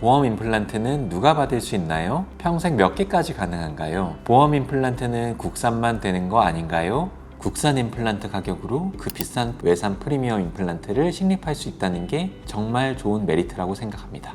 보험 임플란트는 누가 받을 수 있나요? 평생 몇 개까지 가능한가요? 보험 임플란트는 국산만 되는 거 아닌가요? 국산 임플란트 가격으로 그 비싼 외산 프리미엄 임플란트를 식립할 수 있다는 게 정말 좋은 메리트라고 생각합니다.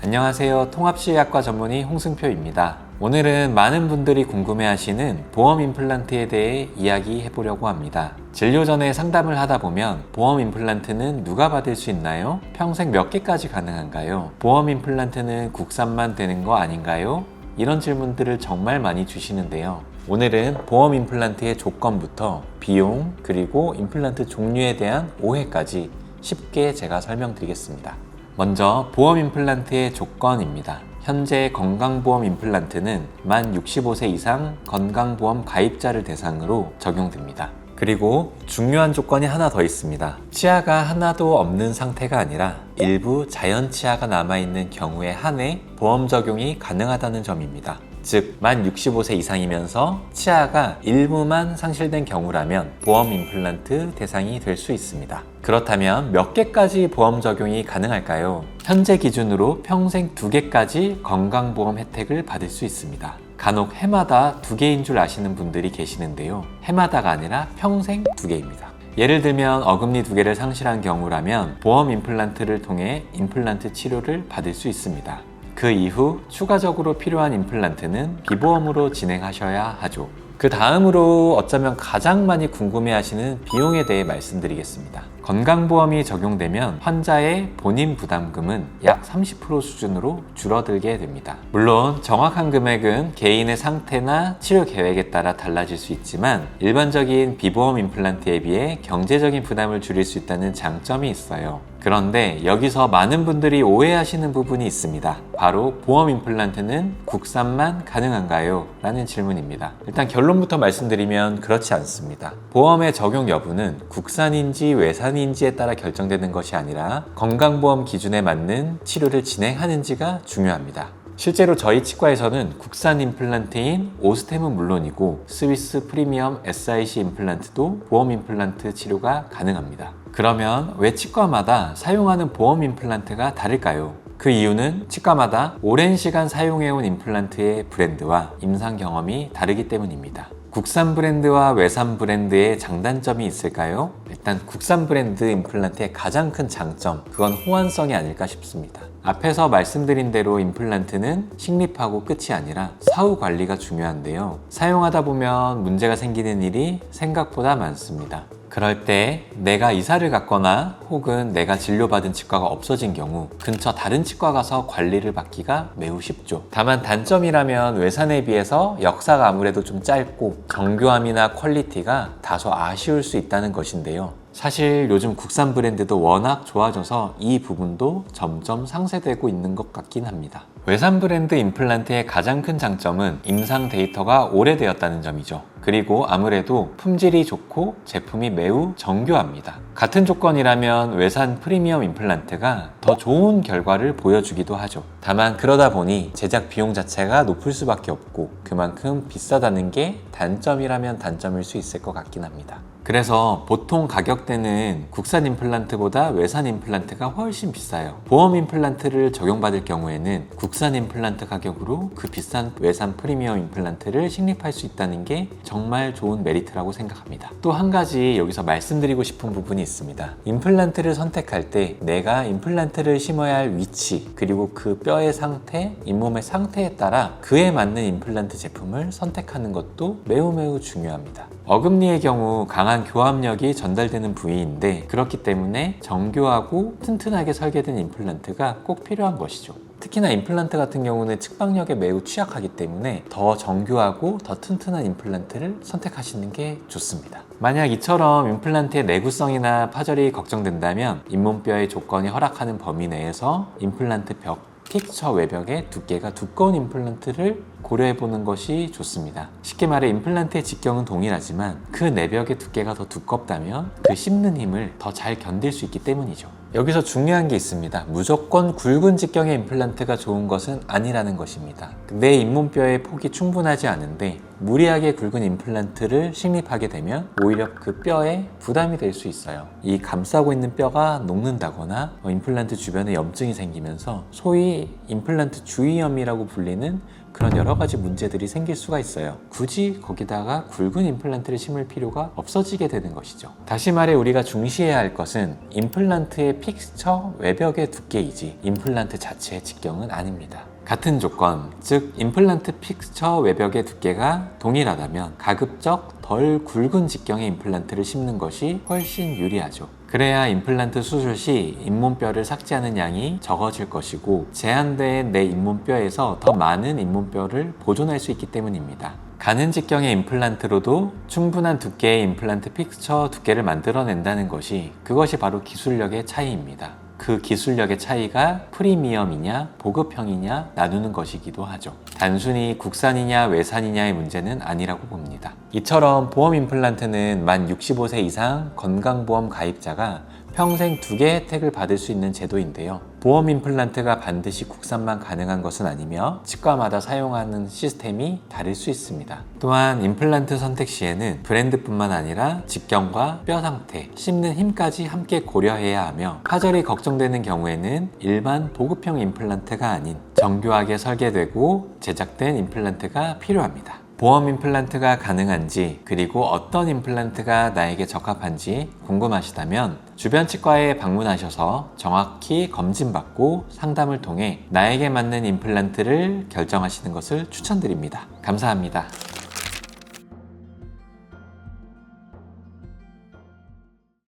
안녕하세요. 통합시의학과 전문의 홍승표입니다. 오늘은 많은 분들이 궁금해하시는 보험 임플란트에 대해 이야기해 보려고 합니다. 진료 전에 상담을 하다 보면 보험 임플란트는 누가 받을 수 있나요? 평생 몇 개까지 가능한가요? 보험 임플란트는 국산만 되는 거 아닌가요? 이런 질문들을 정말 많이 주시는데요. 오늘은 보험 임플란트의 조건부터 비용, 그리고 임플란트 종류에 대한 오해까지 쉽게 제가 설명드리겠습니다. 먼저 보험 임플란트의 조건입니다. 현재 건강보험 임플란트는 만 65세 이상 건강보험 가입자를 대상으로 적용됩니다. 그리고 중요한 조건이 하나 더 있습니다. 치아가 하나도 없는 상태가 아니라 일부 자연 치아가 남아있는 경우에 한해 보험 적용이 가능하다는 점입니다. 즉, 만 65세 이상이면서 치아가 일부만 상실된 경우라면 보험 임플란트 대상이 될 수 있습니다. 그렇다면 몇 개까지 보험 적용이 가능할까요? 현재 기준으로 평생 2개까지 건강보험 혜택을 받을 수 있습니다. 간혹 해마다 2개인 줄 아시는 분들이 계시는데요. 해마다가 아니라 평생 2개입니다. 예를 들면 어금니 2개를 상실한 경우라면 보험 임플란트를 통해 임플란트 치료를 받을 수 있습니다. 그 이후 추가적으로 필요한 임플란트는 비보험으로 진행하셔야 하죠. 그 다음으로 어쩌면 가장 많이 궁금해하시는 비용에 대해 말씀드리겠습니다. 건강보험이 적용되면 환자의 본인 부담금은 약 30% 수준으로 줄어들게 됩니다. 물론 정확한 금액은 개인의 상태나 치료 계획에 따라 달라질 수 있지만 일반적인 비보험 임플란트에 비해 경제적인 부담을 줄일 수 있다는 장점이 있어요. 그런데 여기서 많은 분들이 오해하시는 부분이 있습니다. 바로 보험 임플란트는 국산만 가능한가요? 라는 질문입니다. 일단 결론부터 말씀드리면 그렇지 않습니다. 보험의 적용 여부는 국산인지 외산인지에 따라 결정되는 것이 아니라 건강보험 기준에 맞는 치료를 진행하는지가 중요합니다. 실제로 저희 치과에서는 국산 임플란트인 오스템은 물론이고 스위스 프리미엄 SIC 임플란트도 보험 임플란트 치료가 가능합니다. 그러면 왜 치과마다 사용하는 보험 임플란트가 다를까요? 그 이유는 치과마다 오랜 시간 사용해온 임플란트의 브랜드와 임상 경험이 다르기 때문입니다. 국산 브랜드와 외산 브랜드의 장단점이 있을까요? 일단 국산 브랜드 임플란트의 가장 큰 장점, 그건 호환성이 아닐까 싶습니다. 앞에서 말씀드린 대로 임플란트는 식립하고 끝이 아니라 사후 관리가 중요한데요. 사용하다 보면 문제가 생기는 일이 생각보다 많습니다. 그럴 때 내가 이사를 갔거나 혹은 내가 진료받은 치과가 없어진 경우 근처 다른 치과 가서 관리를 받기가 매우 쉽죠. 다만 단점이라면 외산에 비해서 역사가 아무래도 좀 짧고 정교함이나 퀄리티가 다소 아쉬울 수 있다는 것인데요. 사실 요즘 국산 브랜드도 워낙 좋아져서 이 부분도 점점 상쇄되고 있는 것 같긴 합니다. 외산 브랜드 임플란트의 가장 큰 장점은 임상 데이터가 오래되었다는 점이죠. 그리고 아무래도 품질이 좋고 제품이 매우 정교합니다. 같은 조건이라면 외산 프리미엄 임플란트가 더 좋은 결과를 보여주기도 하죠. 다만 그러다 보니 제작 비용 자체가 높을 수밖에 없고 그만큼 비싸다는 게 단점이라면 단점일 수 있을 것 같긴 합니다. 그래서 보통 가격대는 국산 임플란트보다 외산 임플란트가 훨씬 비싸요. 보험 임플란트를 적용받을 경우에는 국산 임플란트 가격으로 그 비싼 외산 프리미엄 임플란트를 식립할 수 있다는 게 정말 좋은 메리트라고 생각합니다. 또 한 가지 여기서 말씀드리고 싶은 부분이 있습니다. 임플란트를 선택할 때 내가 임플란트를 심어야 할 위치, 그리고 그 뼈의 상태, 잇몸의 상태에 따라 그에 맞는 임플란트 제품을 선택하는 것도 매우 중요합니다. 어금니의 경우 강한 교합력이 전달되는 부위인데 그렇기 때문에 정교하고 튼튼하게 설계된 임플란트가 꼭 필요한 것이죠. 특히나 임플란트 같은 경우는 측방력에 매우 취약하기 때문에 더 정교하고 더 튼튼한 임플란트를 선택하시는 게 좋습니다. 만약 이처럼 임플란트의 내구성이나 파절이 걱정된다면 잇몸뼈의 조건이 허락하는 범위 내에서 임플란트 벽, 픽처 외벽의 두께가 두꺼운 임플란트를 고려해보는 것이 좋습니다. 쉽게 말해 임플란트의 직경은 동일하지만 그 내벽의 두께가 더 두껍다면 그 씹는 힘을 더 잘 견딜 수 있기 때문이죠. 여기서 중요한 게 있습니다. 무조건 굵은 직경의 임플란트가 좋은 것은 아니라는 것입니다. 내 잇몸뼈의 폭이 충분하지 않은데 무리하게 굵은 임플란트를 식립하게 되면 오히려 그 뼈에 부담이 될 수 있어요. 이 감싸고 있는 뼈가 녹는다거나 임플란트 주변에 염증이 생기면서 소위 임플란트 주위염이라고 불리는 그런 여러 가지 문제들이 생길 수가 있어요. 굳이 거기다가 굵은 임플란트를 심을 필요가 없어지게 되는 것이죠. 다시 말해 우리가 중시해야 할 것은 임플란트의 픽스처 외벽의 두께이지 임플란트 자체의 직경은 아닙니다. 같은 조건, 즉 임플란트 픽스처 외벽의 두께가 동일하다면 가급적 덜 굵은 직경의 임플란트를 심는 것이 훨씬 유리하죠. 그래야 임플란트 수술 시 잇몸뼈를 삭제하는 양이 적어질 것이고 제한된 내 잇몸뼈에서 더 많은 잇몸뼈를 보존할 수 있기 때문입니다. 가는 직경의 임플란트로도 충분한 두께의 임플란트 픽스처 두께를 만들어낸다는 그것이 바로 기술력의 차이입니다. 그 기술력의 차이가 프리미엄이냐 보급형이냐 나누는 것이기도 하죠. 단순히 국산이냐 외산이냐의 문제는 아니라고 봅니다. 이처럼 보험 임플란트는 만 65세 이상 건강보험 가입자가 평생 2개 혜택을 받을 수 있는 제도인데요. 보험 임플란트가 반드시 국산만 가능한 것은 아니며 치과마다 사용하는 시스템이 다를 수 있습니다. 또한 임플란트 선택 시에는 브랜드뿐만 아니라 직경과 뼈 상태, 씹는 힘까지 함께 고려해야 하며 하절이 걱정되는 경우에는 일반 보급형 임플란트가 아닌 정교하게 설계되고 제작된 임플란트가 필요합니다. 보험 임플란트가 가능한지 그리고 어떤 임플란트가 나에게 적합한지 궁금하시다면 주변 치과에 방문하셔서 정확히 검진받고 상담을 통해 나에게 맞는 임플란트를 결정하시는 것을 추천드립니다. 감사합니다.